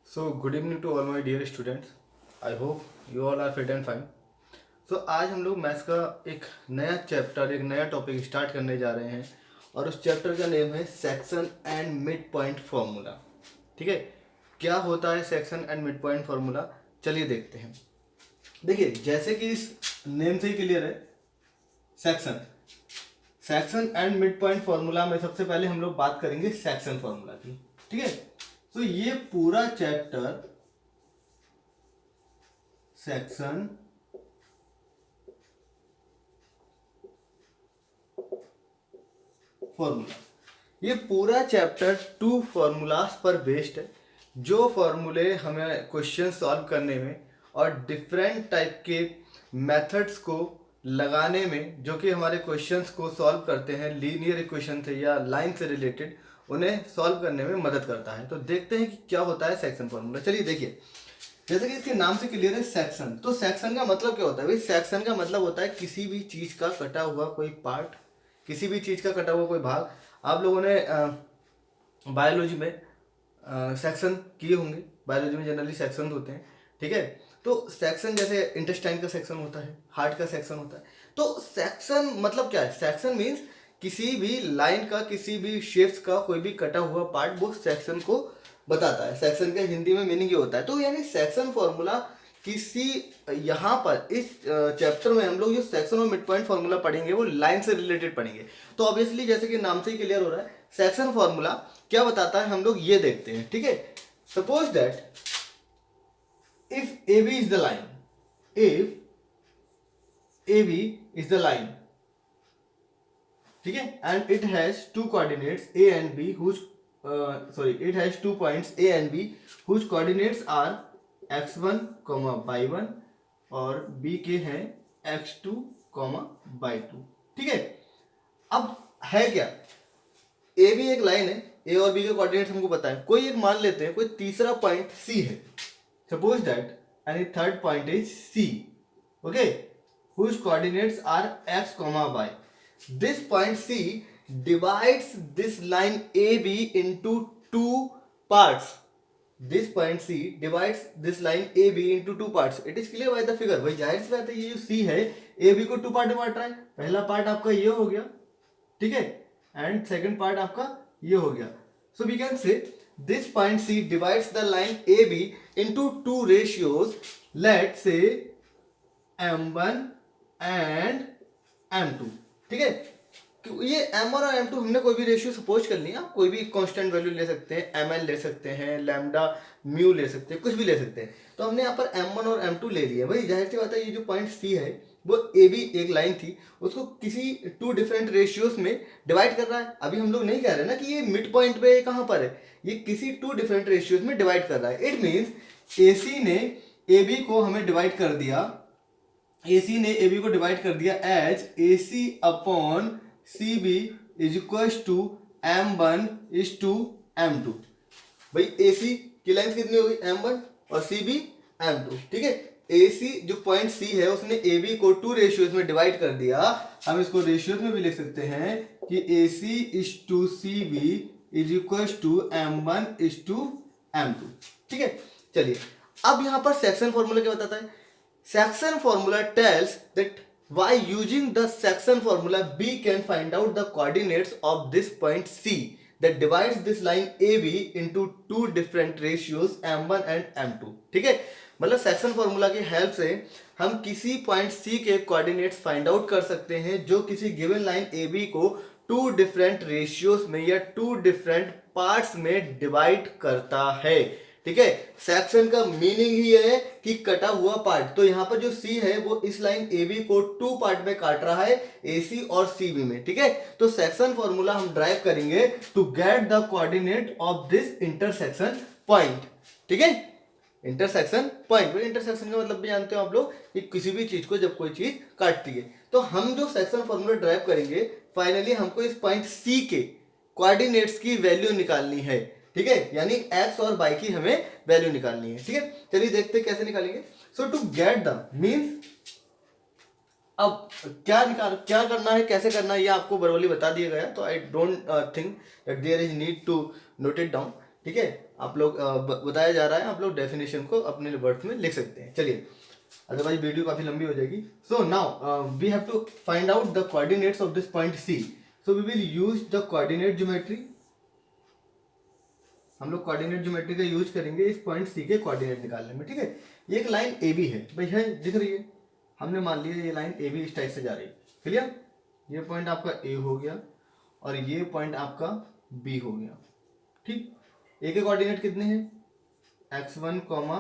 So, good evening to all my dear students. I hope you all are fit and fine. So, आज हम लोग maths का एक नया चैप्टर, एक नया टॉपिक स्टार्ट करने जा रहे हैं और उस चैप्टर का नेम है section and mid point formula. ठीक है, क्या होता है section and mid point formula, चलिए देखते हैं। देखिए, जैसे कि इस नेम से ही क्लियर है, section and mid point formula में सबसे पहले हम लोग बात करेंगे सेक्शन फार्मूला की। ठीक है, तो ये पूरा चैप्टर सेक्शन फॉर्मूला, ये पूरा चैप्टर 2 फॉर्मूलाज पर बेस्ड है। जो फॉर्मूले हमें क्वेश्चन सॉल्व करने में और डिफरेंट टाइप के मेथड्स को लगाने में, जो कि हमारे क्वेश्चंस को सॉल्व करते हैं, लीनियर इक्वेशन से या लाइन से रिलेटेड, उन्हें सॉल्व करने में मदद करता है। तो देखते हैं कि क्या होता है सेक्शन फॉर्मूला। चलिए देखिए, जैसे कि इसके नाम से क्लियर है सेक्शन, तो सेक्शन का मतलब क्या होता है भाई? सेक्शन का मतलब होता है किसी भी चीज का कटा हुआ कोई पार्ट, किसी भी चीज का कटा हुआ कोई भाग। आप लोगों ने बायोलॉजी में सेक्शन किए होंगे, बायोलॉजी में जनरली सेक्शन होते हैं। ठीक है, तो सेक्शन जैसे इंटेस्टाइन का सेक्शन होता है, हार्ट का सेक्शन होता है। तो सेक्शन मतलब क्या है? सेक्शन मीन्स किसी भी लाइन का, किसी भी शेप्स का कोई भी कटा हुआ पार्ट, वो सेक्शन को बताता है। सेक्शन का हिंदी में मीनिंग ये होता है। तो यानी सेक्शन फॉर्मूला किसी, यहाँ पर इस चैप्टर में हम लोग जो सेक्शन और मिड पॉइंट फॉर्मूला पढ़ेंगे वो लाइन से रिलेटेड पढ़ेंगे। तो ऑब्वियसली जैसे कि नाम से ही क्लियर हो रहा है, सेक्शन फॉर्मूला क्या बताता है हम लोग ये देखते हैं। ठीक है, suppose that if A B is the line, if A B is the line, ठीक है, and it has two coordinates A and B whose it has 2 points A and B whose coordinates are x1, y1 और B के हैं x2, y2। ठीक है, अब है क्या? ए भी एक लाइन है, ए और बी के कोऑर्डिनेट्स हमको पता है। कोई एक मान लेते हैं, कोई तीसरा पॉइंट सी है, suppose that and third point is C, okay, whose coordinates are x, y. This point C divides this line AB into two parts. This point C divides this line AB into two parts. It is clear by the figure. भाई जाहिर सी बात है, ये जो C है AB को 2 part में बांट रहा है। पहला पार्ट आपका ये हो गया, ठीक है, एंड सेकंड पार्ट आपका ये हो गया। So we can say this point C divides the line AB into two ratios. Let's say M1 and M2। ठीक है, ये M1 और M2 हमने कोई भी रेशियो सपोज कर लिया। कोई भी कांस्टेंट वैल्यू ले सकते हैं, ml ले सकते हैं, लैम्डा म्यू ले सकते हैं, कुछ भी ले सकते हैं। तो हमने यहाँ पर M1 और M2 ले लिया। भाई जाहिर सी बात है, ये जो पॉइंट C है वो ए बी एक लाइन थी, उसको किसी 2 डिफरेंट रेशियोज में डिवाइड कर रहा है। अभी हम लोग नहीं कह रहे ना कि ये मिड पॉइंट पे कहाँ पर है, ये किसी 2 डिफरेंट रेशियोज में डिवाइड कर रहा है। इट मीन्स AC ने AB को हमें डिवाइड कर दिया, AC ने AB को डिवाइड कर दिया as AC upon CB is equal to M1 is to M2। भाई AC की लेंथ कितनी होगी? M1 और CB M2। ठीक है, AC जो पॉइंट C है उसने AB को 2 रेशियोज में डिवाइड कर दिया। हम इसको रेशियोज में भी लिख सकते हैं कि AC is to CB is equal to M1 is to M2। ठीक है, चलिए अब यहाँ पर सेक्शन फॉर्मूला क्या बताता है? Section formula tells that by using the section formula B can find out the coordinates of this point C that divides this line AB into 2 different ratios M1 and M2। ठीक है, मतलब section formula की help से हम किसी point C के coordinates find out कर सकते हैं जो किसी गिवन लाइन AB को 2 डिफरेंट रेशियोज में या 2 डिफरेंट पार्ट्स में डिवाइड करता है। ठीक है, सेक्शन का मीनिंग ही है कि कटा हुआ पार्ट। तो यहाँ पर जो C है वो इस लाइन AB को 2 पार्ट में काट रहा है, AC और CB में। ठीक है, तो सेक्शन फॉर्मूला हम ड्राइव करेंगे to get the coordinate of this intersection point. ठीक है, इंटरसेक्शन पॉइंट, इंटरसेक्शन का मतलब भी जानते हो आप लोग कि किसी भी चीज को जब कोई चीज काटती है। तो हम जो सेक्शन फॉर्मूला ड्राइव करेंगे, फाइनली हमको इस पॉइंट C के कोऑर्डिनेट्स की वैल्यू निकालनी है। ठीक है, यानी x और y की हमें वैल्यू निकालनी है। ठीक है, चलिए देखते हैं कैसे निकालेंगे। सो टू गेट द मीन्स, अब क्या करना है, कैसे करना है, ये आपको वर्बली बता दिया गया। तो I don't think that there is need to note it down. ठीक है, आप लोग बताया जा रहा है, आप लोग डेफिनेशन को अपने वर्ड्स में लिख सकते हैं। चलिए, अदरवाइज वीडियो काफी लंबी हो जाएगी। So now we have to find out the coordinates of this point C. So we will use the coordinate geometry. हम लोग कोऑर्डिनेट ज्योमेट्री का यूज करेंगे इस पॉइंट सी के कोऑर्डिनेट निकालने में। ठीक है, ये एक लाइन ए बी है भाई, है दिख रही है, हमने मान लिया ये लाइन ए बी इस टाइप से जा रही है। क्लियर, ये पॉइंट आपका ए हो गया और ये पॉइंट आपका बी हो गया। ठीक, ए के कोऑर्डिनेट कितने हैं, x1 कॉमा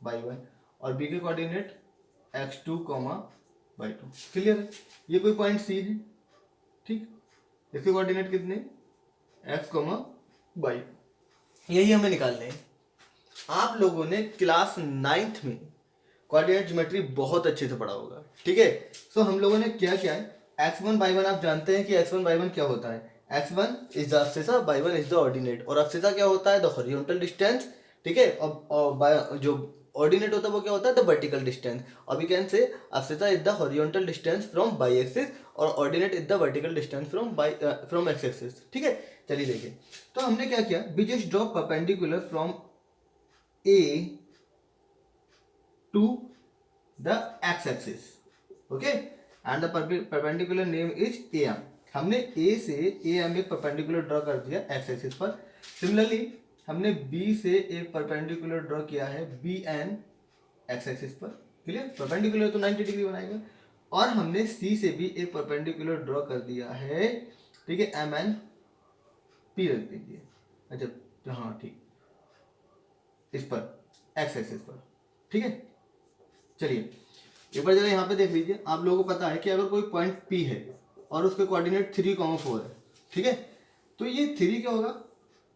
y1 और बी के coordinate x2 comma y2। Clear है, ये कोई पॉइंट सी है। ठीक, इसके कोऑर्डिनेट कितने, x कॉमा y, यही हमें निकालने हैं। आप लोगों ने क्लास 9th में कोऑर्डिनेट ज्योमेट्री बहुत अच्छे से पढ़ा होगा। ठीक है, सो हम लोगों ने क्या किया है, x1 y1 आप जानते हैं कि x1 y1 क्या होता है, x1 is the abscissa, y1 is the ordinate. और अब्सिसा क्या होता है, द हॉरिजॉन्टल डिस्टेंस। ठीक है, और जो ऑर्डिनेट होता है वो क्या होता है, द वर्टिकल डिस्टेंस। और we can say abscissa is the horizontal distance from y axis और ordinate is the vertical distance from x axis. ठीक है, चलिए देखिए, तो हमने क्या किया, we just draw perpendicular from A to the x axis. Okay, and the perpendicular name is A M. हमने ए से ए एम एक परपेंडिकुलर ड्रॉ कर दिया एक्स एक्सिस पर। सिमिलरली हमने बी से एक परपेंडिकुलर ड्रॉ किया है बी एन एक्स एक्सिस पर। क्लियर, परपेंडिकुलर तो 90 डिग्री बनाएगा। और हमने सी से भी एक परपेंडिकुलर ड्रॉ कर दिया है, ठीक है, एम एन पी रख दीजिए। अच्छा हाँ ठीक, इस पर एक्स एक्सिस पर। ठीक है, चलिए एक बार जरा यहाँ पे देख लीजिए, आप लोगों को पता है कि अगर कोई पॉइंट P है और उसके कोऑर्डिनेट 3,4 है। ठीक है, तो ये 3 क्या होगा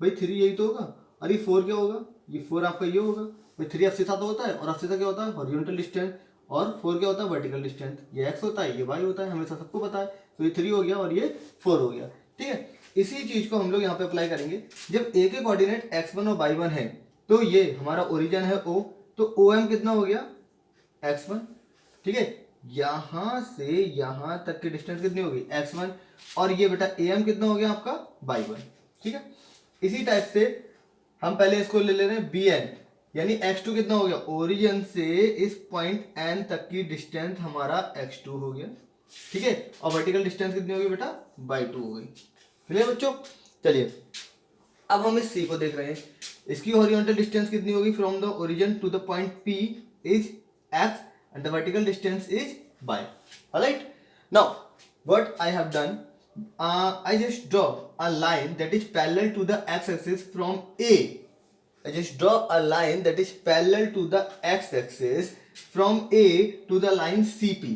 भाई, 3 यही तो होगा, और ये 4 क्या होगा, ये 4 आपका ये होगा भाई। 3 अब्सिसा तो होता है, और अब्सिसा क्या होता है, हॉरिजॉन्टल डिस्टेंस, और 4 क्या होता है, वर्टिकल डिस्टेंस। ये x होता है, ये y होता है, हमेशा सबको पता है। तो ये 3 हो गया और ये 4 हो गया। ठीक है, इसी चीज को हम लोग यहाँ पे अप्लाई करेंगे। जब a के कोऑर्डिनेट x1 और y1 है तो ये हमारा ओरिजिन है O, तो OM कितना हो गया, x1। ठीक है, यहां से यहां तक की डिस्टेंस कितनी होगी, x1, और ये बेटा AM कितना हो गया आपका, y1। ठीक है, इसी टाइप से हम पहले इसको ले रहे हैं BN, यानी x2 कितना हो गया, ओरिजिन से इस पॉइंट N तक की डिस्टेंस हमारा x2 हो गया। ठीक है, और वर्टिकल डिस्टेंस कितनी होगी बेटा, y2 हो गई। क्लियर बच्चों, चलिए अब हम इस C को देख रहे हैं, इसकी हॉरिजॉन्टल डिस्टेंस कितनी होगी, from the origin to the point P is x and the vertical distance is y. Alright, now what I have done, I just draw a line that is parallel to the x-axis from A. I just draw a line that is parallel to the x-axis from A to the line CP.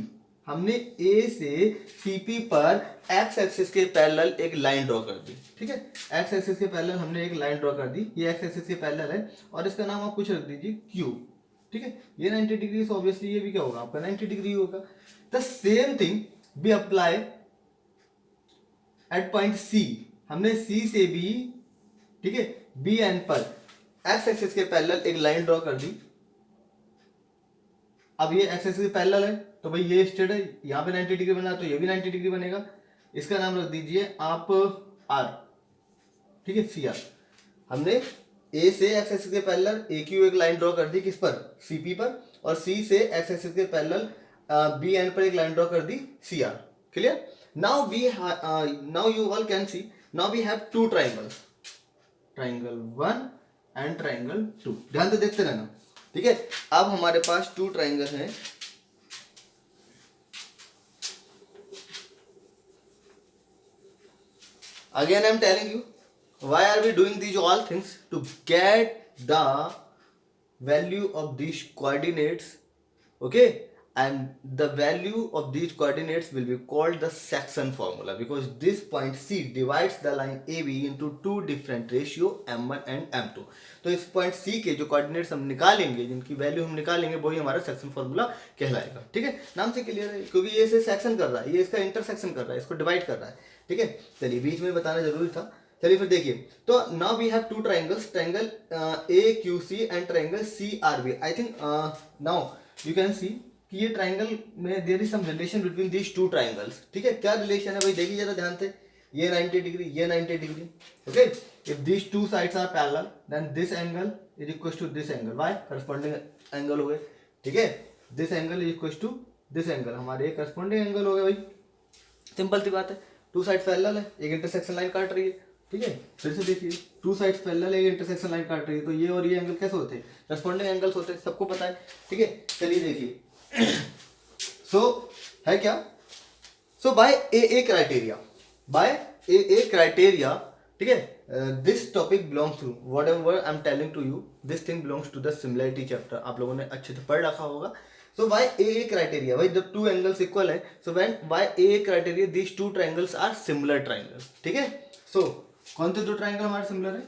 हमने A से CP पर x axis के parallel एक line draw कर दी। ठीक है, x axis के parallel हमने एक लाइन ड्रॉ कर दी, ये x एक्सिस के पैरेलल है और इसका नाम आप कुछ रख दीजिए Q। ठीक है, ये 90 डिग्री, सो ऑब्वियसली ये भी क्या होगा आपका 90 डिग्री होगा। The same thing be apply at point C. हमने सी से भी, ठीक है, बी एन पर एक्स एक्सिस के पैरेलल एक लाइन ड्रॉ कर दी। अब ये एक्स एक्सिस के पैरेलल है तो भाई ये स्ट्रेट है, यहाँ पे 90 डिग्री बना तो ये भी 90 डिग्री बनेगा। इसका नाम रख दीजिए आप आर। ठीक है, सी आर। हमने ए से एक्स एक्सिस के पैरेलल ए क्यू एक लाइन ड्रॉ कर दी, किस पर, सीपी पर, और सी से एक्स एक्सिस के पैरेलल बी एन पर एक लाइन ड्रॉ कर दी, C R. Clear, now you all can see, now we have two triangles, triangle 1 and triangle 2। ध्यान से देखते रहना। ठीक है, अब हमारे पास 2 ट्राइंगल हैं। Again I am telling you, why are we doing these all things, to get the value of these coordinates, okay, and the value of these coordinates will be called the section formula, because this point C divides the line AB into two different ratio m1 and m2। तो इस point C के जो coordinates हम निकालेंगे, जिनकी value हम निकालेंगे, वही हमारा सेक्शन फॉर्मूला कहलाएगा। ठीक है, नाम से क्लियर है, क्योंकि ये इसे सेक्शन कर रहा है, ये इसका इंटरसेक्शन कर रहा है, इसको डिवाइड कर रहा है। ठीक है, चलिए बीच में बताना जरूरी था। चलिए फिर देखिए, तो now we have 2 triangles, triangle AQC and triangle CRB। I think now you can see कि ये ट्राइंगल में there is some relation between these 2 triangles. ठीक है, क्या रिलेशन है भाई, देखिए जरा ध्यान से। ये 90 डिग्री, ये 90 degree. Okay, if this two sides are parallel then this angle is equal to this angle, why corresponding angle हो गए। ठीक है, this angle is equal to this angle, हमारे ये करस्पॉन्डिंग एंगल हो गए भाई। सिंपल सी बात है, टू साइड पैरेलल है, एक इंटरसेक्शन लाइन काट रही है। ठीक है, फिर से देखिए, टू साइड्स पैरेलल है, एक इंटरसेक्शन लाइन काट रही है, तो ये और ये एंगल कैसे होते हैं? करस्पॉन्डिंग एंगल्स होते हैं, सबको पता है। ठीक है, चलिए देखिए सो है क्या, सो बाय ए क्राइटेरिया, ठीक है, this topic belongs to whatever I am telling to you, this thing belongs to the similarity chapter, आप लोगों ने अच्छे से पढ़ रखा होगा। सो बाय ए क्राइटेरिया, भाई जब टू एंगल्स इक्वल है, so when by A criteria this two triangles are similar triangles. ठीक है, सो कौन से दो ट्राइंगल हमारे सिमिलर है?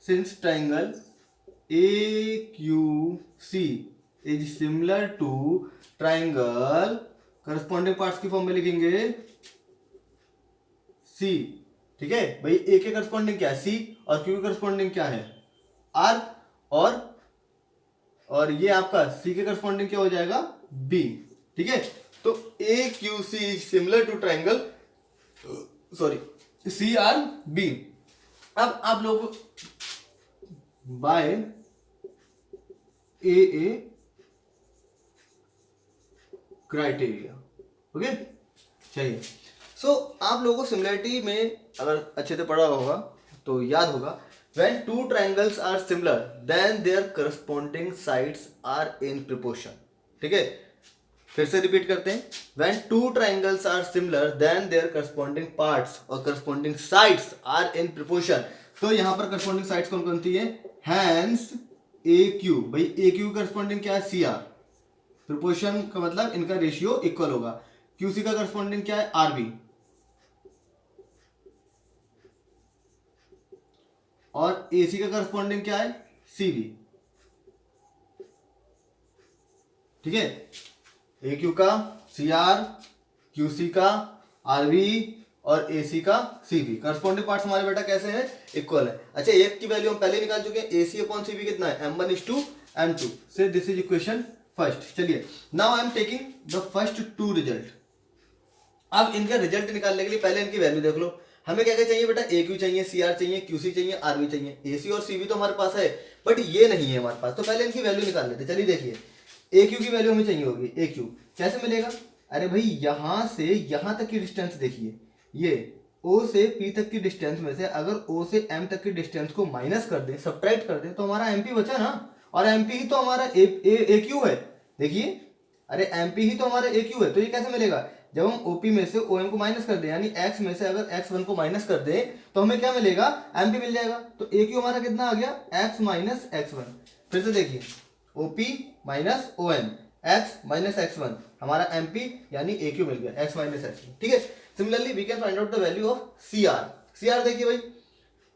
Since triangle A Q C is similar to triangle, corresponding parts की फॉर्म में लिखेंगे सी। ठीक है भाई, ए के करस्पॉन्डिंग क्या है? सी, और क्यू के करस्पॉन्डिंग क्या है? आर, और ये आपका सी के करस्पॉन्डिंग क्या हो जाएगा? बी। ठीक है, तो A Q C is similar to triangle, sorry, C R B. अब आप लोग बाय ए क्राइटेरिया, ओके, चाहिए। सो आप लोगों को सिमिलरिटी में अगर अच्छे से पढ़ा होगा तो याद होगा, when two triangles are similar then their corresponding sides are in proportion. ठीक है, फिर से रिपीट करते हैं, when two triangles are similar then their corresponding parts और corresponding sides are in proportion. तो यहां पर करस्पॉन्डिंग साइड्स कौन कौन सी है? हैंस ए क्यू, भाई ए क्यू करस्पॉन्डिंग क्या है? C R. प्रोपोर्शन का मतलब इनका रेशियो इक्वल होगा। क्यूसी का करस्पॉन्डिंग क्या है? आरबी। और एसी का करस्पॉन्डिंग क्या है? सीबी। ठीक है, ए क्यू का सी आर, क्यूसी का आरबी और एसी का सीबी। करस्पॉन्डिंग पार्ट्स हमारे बेटा कैसे हैं? इक्वल है। अच्छा, एक की वैल्यू हम पहले निकाल चुके हैं, एसी अपॉन सीबी कितना है? m1:2 m2 से दिस इज इक्वेशन फर्स्ट। चलिए, now I am taking the first two result. अब इनका रिजल्ट निकालने के लिए पहले इनकी वैल्यू देख लो। हमें क्या क्या चाहिए बेटा? ए क्यू चाहिए, सी आर चाहिए, क्यूसी चाहिए, आरबी चाहिए। एसी और सीबी तो हमारे पास है, बट ये नहीं है हमारे पास, तो पहले इनकी वैल्यू निकाल लेते। चलिए देखिए, ए क्यू की वैल्यू हमें चाहिए होगी। ए क्यू कैसे मिलेगा? अरे भाई, यहां से यहां तक की डिस्टेंस देखिए, ये ओ से पी तक की डिस्टेंस में से अगर ओ से एम तक की डिस्टेंस को माइनस कर दे, सब्ट्रैक्ट कर दे, तो हमारा एमपी बचा ना, और एमपी ही तो हमारा ए क्यू है। देखिए, अरे एमपी ही तो हमारा ए क्यू है, तो ये कैसे मिलेगा? जब हम ओपी में से ओएम को माइनस कर दे, यानी एक्स में से अगर एक्स वन को माइनस कर दे, तो हमें क्या मिलेगा? एमपी मिल जाएगा। तो ए क्यू हमारा कितना आ गया? X minus x one. फिर से देखिए, OP minus OM, X minus x one, हमारा एमपी यानी ए क्यू मिल गया, एक्स माइनस एक्स वन। ठीक है, similarly we can find out the value of C R. C R देखिए भाई,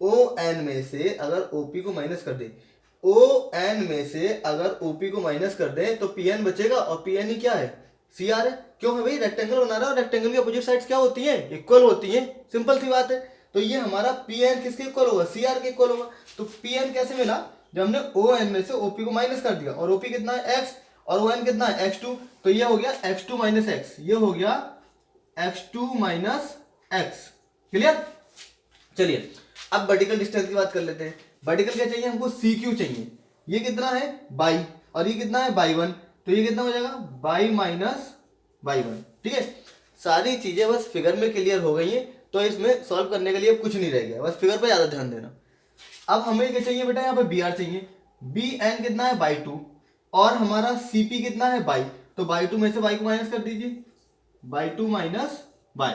ओ एन में से अगर ओपी को माइनस कर दे, ओ एन में से अगर ओपी को माइनस कर दे, तो पी एन बचेगा, और पी एन ही क्या है? सी आर है। क्यों है भाई? रेक्टेंगल बना रहा है, और रेक्टेंगल की अपोजिट साइड्स क्या होती हैं? इक्वल होती हैं। सिंपल सी बात है। तो ये हमारा पी एन किसके इक्वल होगा? सी आर के इक्वल होगा। तो पी एन कैसे मिला? जब हमने ओ एन में से ओपी को माइनस कर दिया, और ओपी कितना है? एक्स, और ओ एन कितना है? X two. तो ये हो गया एक्स टू माइनस एक्स, ये हो गया X two minus X. Clear? चलिए, अब वर्टिकल डिस्टेंस की बात कर लेते हैं। वर्टिकल क्या चाहिए हमको? सी क्यू चाहिए। ये कितना है? बाई, और ये कितना है? By one. तो ये कितना हो जाएगा? By minus by one. ठीक है, सारी चीजें बस फिगर में क्लियर हो गई हैं, तो इसमें सॉल्व करने के लिए कुछ नहीं रह गया, बस फिगर पे ज्यादा ध्यान देना। अब हमें क्या चाहिए बेटा? यहाँ पे बी आर चाहिए। बी एन कितना है? बाई टू, और हमारा सी पी कितना है? बाई। तो बाई टू में से बाई को माइनस कर दीजिए, बाई टू माइनस बाई।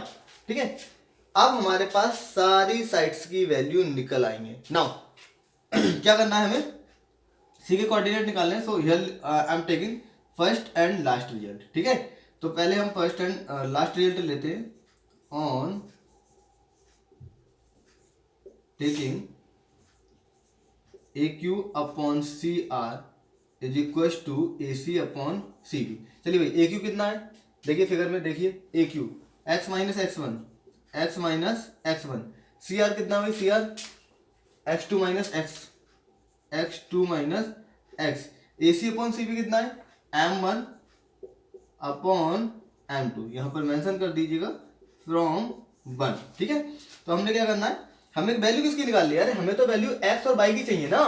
ठीक है, अब हमारे पास सारी साइड्स की वैल्यू निकल आएंगे। नाउ क्या करना है हमें? सी के कोऑर्डिनेट निकालने हैं। So here I am taking first and last result. ठीक है, तो पहले हम फर्स्ट एंड लास्ट रिजल्ट लेते हैं। On taking A Q upon C R is equal to A C upon C B. चलिए भाई, ए क्यू कितना है? देखिए फिगर में, देखिए A Q x minus x one, x minus x one. C R कितना भाई? C R x two minus x, x two minus x. A C upon C B कितना है? M one upon M two. यहां पर mention कर दीजिएगा from 1। ठीक है, तो हमने क्या करना है, हमें वैल्यू किसकी निकालनी है, अरे हमें तो वैल्यू x और y की चाहिए ना।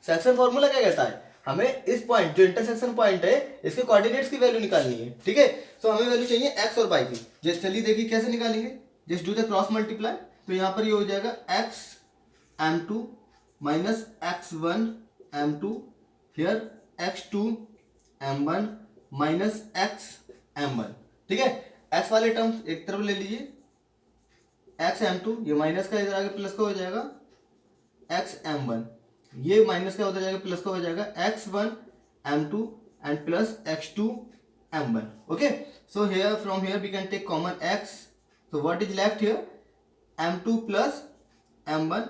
सेक्शन फॉर्मूला क्या कहता है, हमें इस पॉइंट जो इंटरसेक्शन पॉइंट है इसके कोऑर्डिनेट्स की वैल्यू निकालनी है। ठीक है, तो हमें वैल्यू चाहिए x और y की। चलिए देखिए कैसे निकालेंगे, just do the cross multiply. तो यहाँ पर ये हो जाएगा x m2 minus x1 m2 here x2 m1 minus x m1। ठीक है, x वाले टर्म्स एक तरफ ले लीजिए, x m2 ये माइनस का इधर आगे प्लस का हो जाएगा x m1, ये माइनस का उधर जाएगा प्लस का हो जाएगा x1 m2 and plus x2 m1। Okay, so here from here we can take common x, so what is left here, m2 plus m1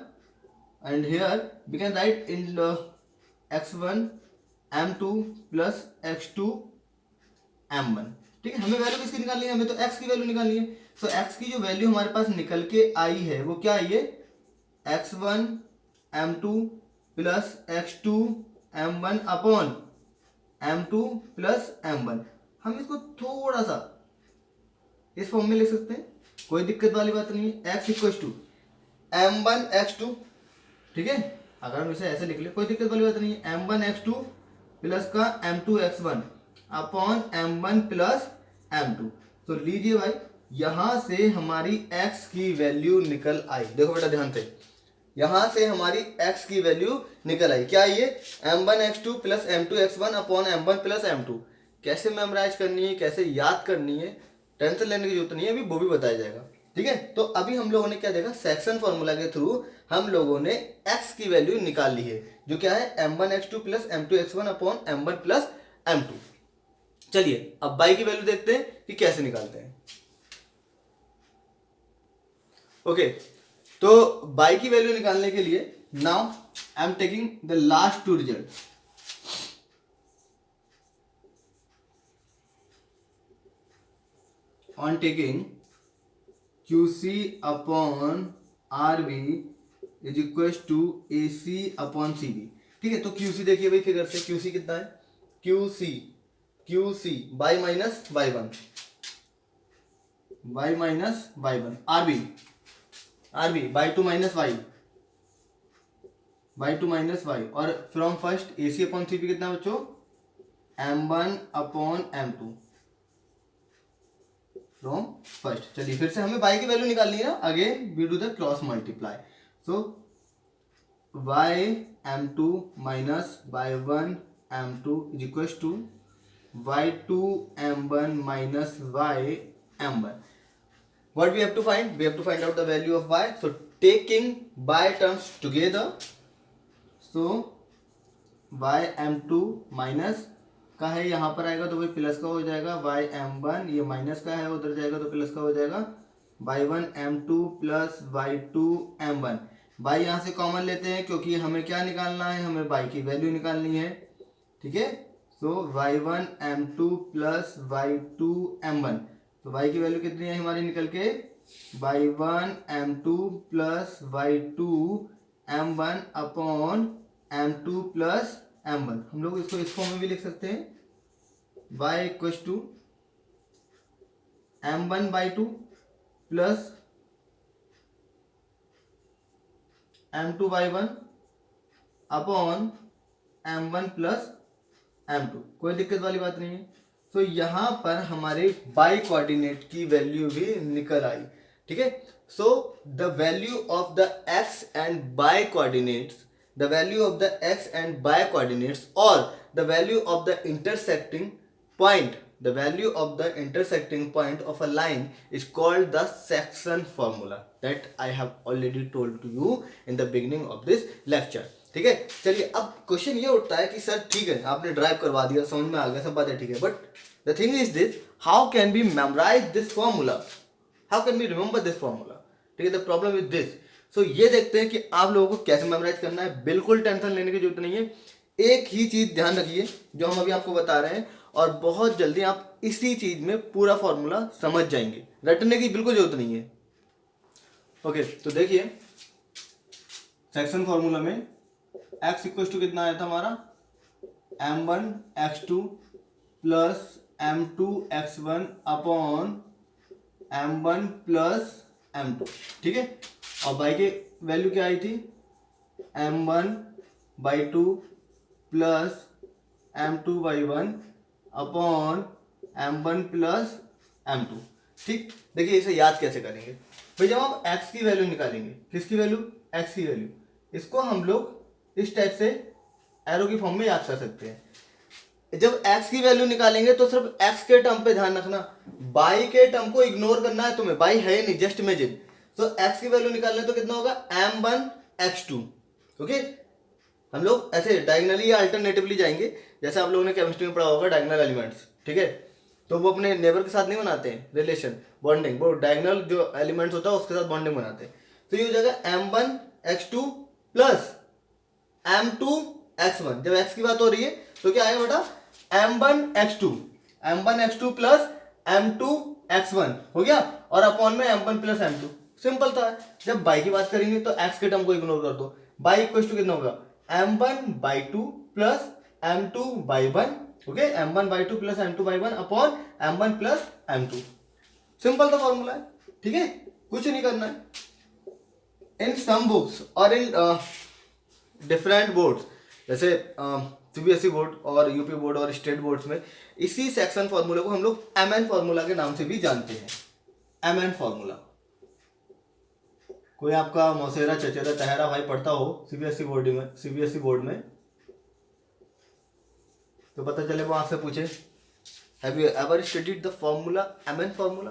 and here we can write in the x1 m2 plus x2 m1। ठीक है, हमें value किसकी निकालनी है, हमें तो x की value निकालनी है। सो x की जो वैल्यू हमारे पास निकल के आई है वो क्या आई है, x1 m2 plus x2 m1 upon m2 plus m1। हम इसको थोड़ा सा इस फॉर्म में लिख सकते हैं, कोई दिक्कत वाली बात नहीं है। x equal to m1 x2, ठीक है, अगर हम इसे ऐसे लिख ले कोई दिक्कत वाली बात नहीं है। m1 x2 प्लस का m2 x1 upon m1 plus m2। तो लीजिए भाई, यहां से हमारी x की वैल्यू निकल आई। देखो बेटा ध्यान से, यहां से हमारी x की वैल्यू निकल आई। क्या ये m1 x2 plus m2 x1 upon m1 plus m2। कैसे मेमोराइज करनी है, कैसे याद करनी है, टेंशन लेने की जरूरत नहीं है, अभी वो भी बताया जाएगा। ठीक है, तो अभी हम लोगों ने क्या देखा, सेक्शन फॉर्मूला के थ्रू हम लोगों ने x की वैल्यू निकाल ली है, जो क्या है m1 x2 plus m2 x1 upon m1 plus m2। चलिए अब y की वैल्यू देखते हैं कि कैसे निकालते हैं। ओके, तो y की वैल्यू निकालने के लिए now I am taking the last two result. On taking QC upon RB is equal to AC upon CB। ठीक है, तो QC देखिए भाई फिगर से, QC कितना है, QC y minus y1, y minus y1, RB y2 minus y2 minus y, और from first AC upon CB कितना बच्चों, m1 upon m2 from first. चलिए फिर से हमें y की वैल्यू निकालनी है ना, again we do the cross multiply. So y m2 minus y1 m2 is equal to y2 m1 minus y m1. What we have to find? We have to find out the value of y. So taking y terms together, so y m2 minus का है यहाँ पर आएगा तो वही plus का हो जाएगा, y m1 ये माइनस का है उधर जाएगा तो प्लस का हो जाएगा, y1 m2 plus y2 m1। y यहाँ से कॉमन लेते हैं क्योंकि हमें क्या निकालना है, हमें y की वैल्यू निकालनी है। ठीक है, सो y1 m2 plus y2 m1। तो y की वैल्यू कितनी है हमारी निकल के, y1 m2 plus y2 m1 upon m2 plus m1। हम लोग इसको इस फॉर्म में भी लिख सकते हैं, y equal to m1 by 2 plus m2 by 1 upon m1 plus m2। कोई दिक्कत वाली बात नहीं है। तो यहाँ पर हमारे y कोऑर्डिनेट की वैल्यू भी निकल आई। ठीक है, so the value of the x and y coordinates, the value of the x and y coordinates और the value of the intersecting point, the value of the intersecting point of a line is called the section formula that I have already told to you in the beginning of this lecture। ठीक है, चलिए अब question ये उठता है कि sir ठीक है आपने ड्राइव करवा दिया, समझ में आ गया, सब बातें ठीक है, but the thing is this, how can be memorise this formula, how can be remember this formula. ठीक है, the problem is this. So ये देखते हैं कि आप लोगों को कैसे मेमोराइज करना है। बिल्कुल टेंशन लेने की जरूरत नहीं है, एक ही चीज ध्यान रखिए जो हम अभी आपको बता रहे हैं, और बहुत जल्दी आप इसी चीज में पूरा फॉर्मूला समझ जाएंगे, रटने की बिल्कुल जरूरत नहीं है। ओके, तो देखिए सेक्शन फॉर्मूला में x इक्वल टू कितना आया था हमारा, m1 x2 plus m2 x1 upon m1 plus m2, ठीक है। और बाई के वैल्यू क्या आई थी, m1/2 plus m2/1 upon m1 plus m2, ठीक। देखिए इसे याद कैसे करेंगे भाई, जब हम x की वैल्यू निकालेंगे, किसकी वैल्यू, x की वैल्यू, इसको हम लोग इस टाइप से एरो की फॉर्म में याद कर सकते हैं। जब x की वैल्यू निकालेंगे तो सिर्फ x के टर्म पे ध्यान रखना, बाई के टर्म को इग्नोर करना है तुम्हें, बाई है ही नहीं, जस्ट इमेजिन। तो x की वैल्यू निकालने तो कितना होगा, m1x2, ओके। हम लोग ऐसे डायगनली या अल्टरनेटिवली जाएंगे, जैसे आप लोगों ने केमिस्ट्री में पढ़ा होगा डायगनल एलिमेंट्स, ठीक है। तो वो अपने नेबर के साथ नहीं बनाते हैं रिलेशन, बॉन्डिंग, वो डायगनल जो एलिमेंट्स होता है उसके साथ बॉन्डिंग बनाते हैं। तो ये हो जाएगा m1x2 प्लस m2x1। जब x की बात हो रही है तो क्या आएगा बेटा, m1x2 प्लस m2x1 हो गया, और अपॉन में m1 प्लस m2, सिंपल था। जब बाई की बात करेंगे तो x के टर्म को इग्नोर कर दो, बाई इक्वल टू कितना होगा, m1/2 plus m2/1, okay, m1/2 plus m2/1 upon m1 plus m2, simple सा फॉर्मूला है, ठीक है, कुछ नहीं करना है। इन सम बुक्स और इन डिफरेंट बोर्ड्स, जैसे सीबीएसई बोर्ड और यूपी बोर्ड और स्टेट बोर्ड्स में इसी सेक्शन फॉर्मूले को हम लोग एमएन फॉर्मूला के नाम से भी जानते हैं, एमएन फॉर्मूला। कोई आपका मौसेरा चचेरा तहरा भाई पढ़ता हो सीबीएसई बोर्ड में तो पता चले वो आपसे पूछे, have you ever studied the formula, MN formula,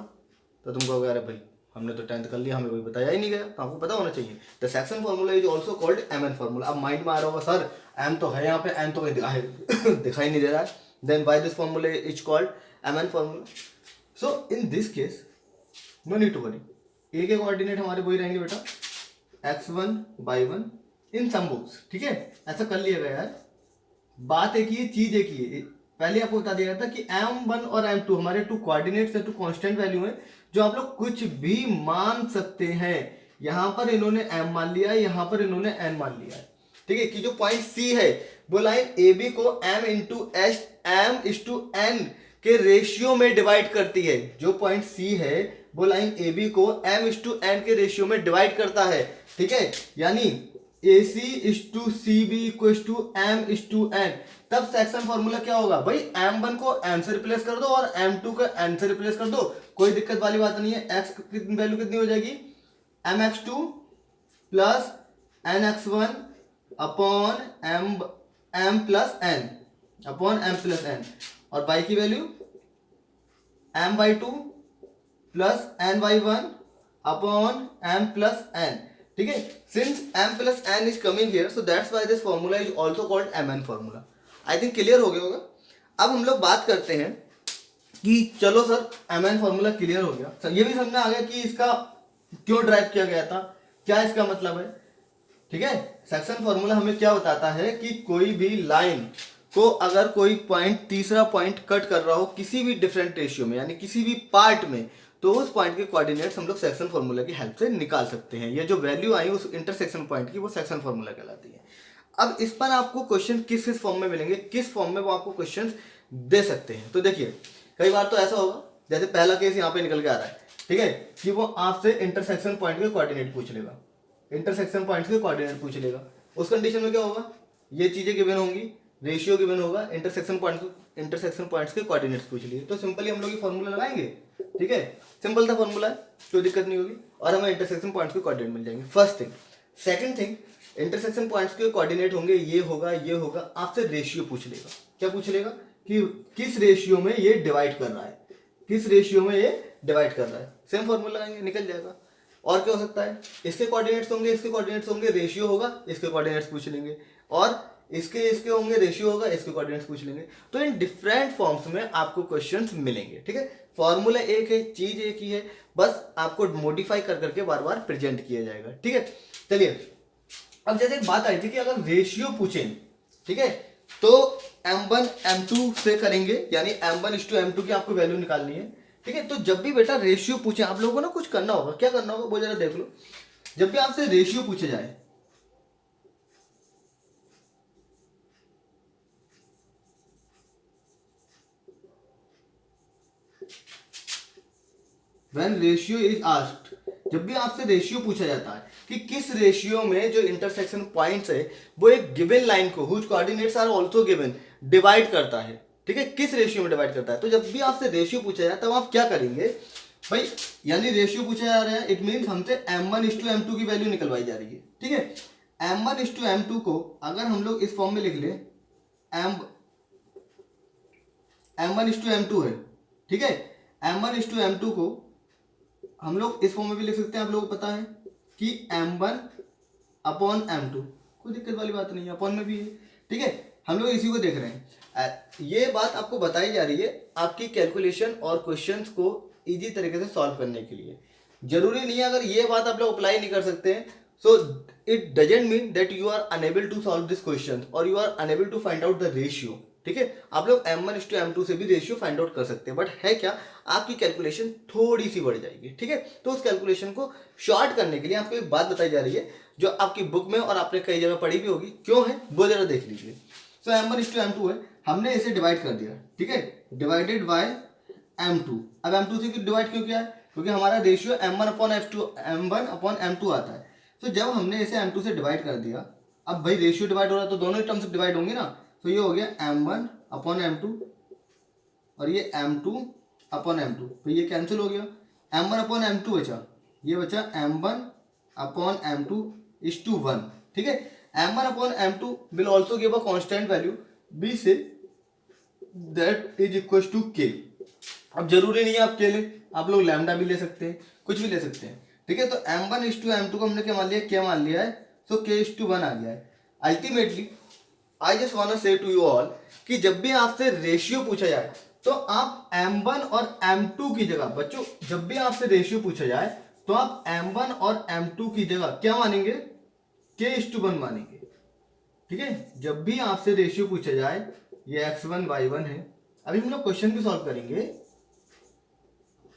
तो तुम कहोगे अरे भाई हमने तो 10th कर लिया, हमें कोई बताया ही नहीं गया, तो आपको पता होना चाहिए। The section formula is also called MN formula. अब माइंड में आ रहा होगा सर एम तो है यहाँ पे, एन तो कहीं दिखाई नहीं दे रहा है, then why this formula is called MN formula. So in this case no need to worry, A के कोऑर्डिनेट हमारे वही रहेंगे बेटा, x1/1 इन सम बुक्स, ठीक है, ऐसा कर लिया गया यार। बात एक ही, चीज एक ही है, पहले आपको बता दिया था कि m1 और m2 हमारे टू कोऑर्डिनेट्स है, टू कांस्टेंट वैल्यू है, जो आप लोग कुछ भी मान सकते हैं। यहां पर इन्होंने m मान लिया है, यहां पर इन्होंने n मान लिया है, ठीक है। कि जो पॉइंट C है वो लाइन AB को m/n के रेशियो में डिवाइड करती है। जो पॉइंट C है वो लाइन AB को m/n के रेशियो में डिवाइड करता है, ठीक है। यानी AC/CB = m/n। तब सेक्शन फॉर्मूला क्या होगा भाई, m1 को m से रिप्लेस कर दो और m2 को n से रिप्लेस कर दो, कोई दिक्कत वाली बात नहीं है। x की वैल्यू कितनी हो जाएगी, mx2 plus nx1 upon m plus n, और y की value m/2 plus n/1 upon m plus n, ठीक है। Since m plus n is coming here, so that's why this formula is also called mn formula. I think clear हो गया होगा। अब हम लोग बात करते हैं कि चलो सर mn फॉर्मूला क्लियर हो गया, सर ये भी समझ में आ गया कि इसका क्यों ड्राइव किया गया था, क्या इसका मतलब है, ठीक है। सेक्शन फॉर्मूला हमें क्या बताता है कि कोई भी लाइन को अगर कोई पॉइंट, तीसरा पॉइंट कट कर रहा हो किसी भी डिफरेंट रेशियो में, यानी किसी भी पार्ट में, तो उस पॉइंट के कोऑर्डिनेट्स हम लोग सेक्शन फॉर्मूला की हेल्प से निकाल सकते हैं। ये जो वैल्यू आई उस इंटरसेक्शन पॉइंट की, वो सेक्शन फॉर्मूला कहलाती है। अब इस पर आपको क्वेश्चन किस किस फॉर्म में मिलेंगे, किस फॉर्म में वो आपको क्वेश्चन दे सकते हैं, तो देखिए कई बार तो ऐसा होगा, जैसे पहला केस यहाँ पे निकल के आ रहा है, ठीक है, कि वो आपसे इंटरसेक्शन पॉइंट के कोऑर्डिनेट पूछ लेगा, इंटरसेक्शन पॉइंट के कोऑर्डिनेट पूछ लेगा। उस कंडीशन में क्या होगा, ये चीजें गिवन होंगी, रेशियो गिवन होगा, इंटरसेक्शन पॉइंट्स के कोऑर्डिनेट्स पूछ लिए, तो सिंपली हम लोग ये फॉर्मूला लगाएंगे, ठीक है, सिंपल सा फॉर्मूला है, कोई दिक्कत नहीं होगी, और हमें इंटरसेक्शन पॉइंट्स के कोऑर्डिनेट मिल जाएंगे। First thing. Second thing, intersection points के कोऑर्डिनेट होंगे, ये होगा, आपसे रेशियो पूछ लेगा। क्या पूछ लेगा कि किस रेशियो में ये डिवाइड कर रहा है, किस रेशियो में ये डिवाइड कर रहा है, सेम फॉर्मूला लगाएंगे, निकल जाएगा। और क्या हो सकता है, इसके कोऑर्डिनेट्स होंगे, इसके कोऑर्डिनेट्स होंगे, रेशियो होगा, इसके कोऑर्डिनेट्स पूछ लेंगे, और इसके होंगे, रेशियो होगा, इसके कोऑर्डिनेट्स पूछ लेंगे। तो इन डिफरेंट फॉर्म्स में आपको क्वेश्चंस मिलेंगे, ठीक है। फॉर्मूला एक है, चीज एक ही है, बस आपको मॉडिफाई कर करके बार बार प्रेजेंट किया जाएगा, ठीक है। चलिए अब जैसे एक बात आई थी कि अगर रेशियो पूछें, ठीक है, तो m1 m2 से करेंगे, यानी m1:m2 की आपको वैल्यू निकालनी है, ठीक है। तो जब भी बेटा रेशियो पूछे, आप लोगों को ना कुछ करना होगा, क्या करना होगा वो जरा देख लो। जब भी आपसे रेशियो पूछे जाए, when ratio is asked, जब भी आपसे रेशियो पूछा जाता है कि किस रेशियो में जो इंटरसेक्शन पॉइंट्स है वो एक गिवन लाइन को whose coordinates are also given divide करता है, ठीक है, किस रेशियो में डिवाइड करता है। तो जब भी आपसे रेशियो पूछा जाए तब आप क्या करेंगे भाई, यानी रेशियो पूछा जा रहा है, इट मीन्स हमसे m1:m2 की वैल्यू निकलवाई जा रही है, ठीक है। m1:m2 को अगर हम लोग इस फॉर्म में लिख ले, m1:m2 है, ठीक है, m1:m2 को हम लोग इस फॉर्म में भी लिख सकते हैं, आप लोगों को पता है कि m1/m2, कोई दिक्कत वाली बात नहीं है, अपॉन में भी है, ठीक है, हम लोग इसी को देख रहे हैं। ये बात आपको बताई जा रही है आपकी कैलकुलेशन और क्वेश्चंस को इजी तरीके से सॉल्व करने के लिए। जरूरी नहीं है अगर ये बात आप लोग अप्लाई नहीं कर सकते हैं, so it doesn't mean that you are unable to solve this question और you are unable to find out the ratio, ठीक है। आप लोग m1:m2 से भी रेशियो फाइंड आउट कर सकते हैं, बट है क्या, आपकी कैलकुलेशन थोड़ी सी बढ़ जाएगी, ठीक है। तो उस कैलकुलेशन को शॉर्ट करने के लिए आपको एक बात बताई जा रही है जो आपकी बुक में और आपने कई जगह पढ़ी भी होगी, क्यों है वो जरा देख लीजिए। सो m1:m2 है, हमने इसे डिवाइड कर दिया, ठीक है, डिवाइडेड बाय m2। अब m2 से डिवाइड क्यों किया है, क्योंकि हमारा रेशियो m1/m2 आता है। तो जब हमने इसे m2 से डिवाइड कर दिया, अब भाई रेशियो डिवाइड हो रहा है तो दोनों ही टर्म्स डिवाइड होंगे ना, तो ये हो गया m1/m2 और ये m2/m2, तो ये कैंसिल हो गया, m1/m2 बचा, ये बचा m1/m2:1, ठीक है। m1/m2 will also give a constant value b से that is equal to k। अब जरूरी नहीं है आप k ले, आप लोग लैम्डा भी ले सकते हैं, कुछ भी ले सकते हैं, ठीक है। तो m1:m2 को हमने क्या मान लिया, k मान लिया है, सो k:1 आ गया है। Ultimately I just want to say to you all कि जब भी आपसे रेशियो पूछा जाए तो आप m1 और m2 की जगह, बच्चों जब भी आपसे रेशियो पूछा जाए तो आप m1 और m2 की जगह क्या मानेंगे, k:1 मानेंगे, ठीक है। जब भी आपसे रेशियो पूछा जाए, ये x1 y1 है, अभी हम लोग क्वेश्चन भी सॉल्व करेंगे,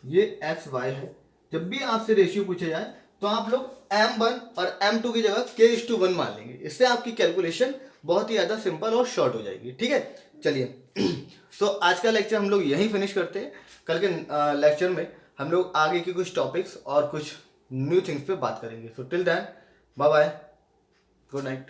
ये xy है, जब भी आपसे रेशियो पूछा जाए तो आप लोग m1 और m2 की जगह k:1 मान लेंगे, इससे आपकी कैलकुलेशन बहुत ही ज्यादा सिंपल और शॉर्ट हो जाएगी, ठीक है। चलिए सो आज का लेक्चर हम लोग यहीं फिनिश करते हैं, कल के लेक्चर में हम लोग आगे के कुछ टॉपिक्स और कुछ न्यू थिंग्स पे बात करेंगे। So till then bye bye, good night.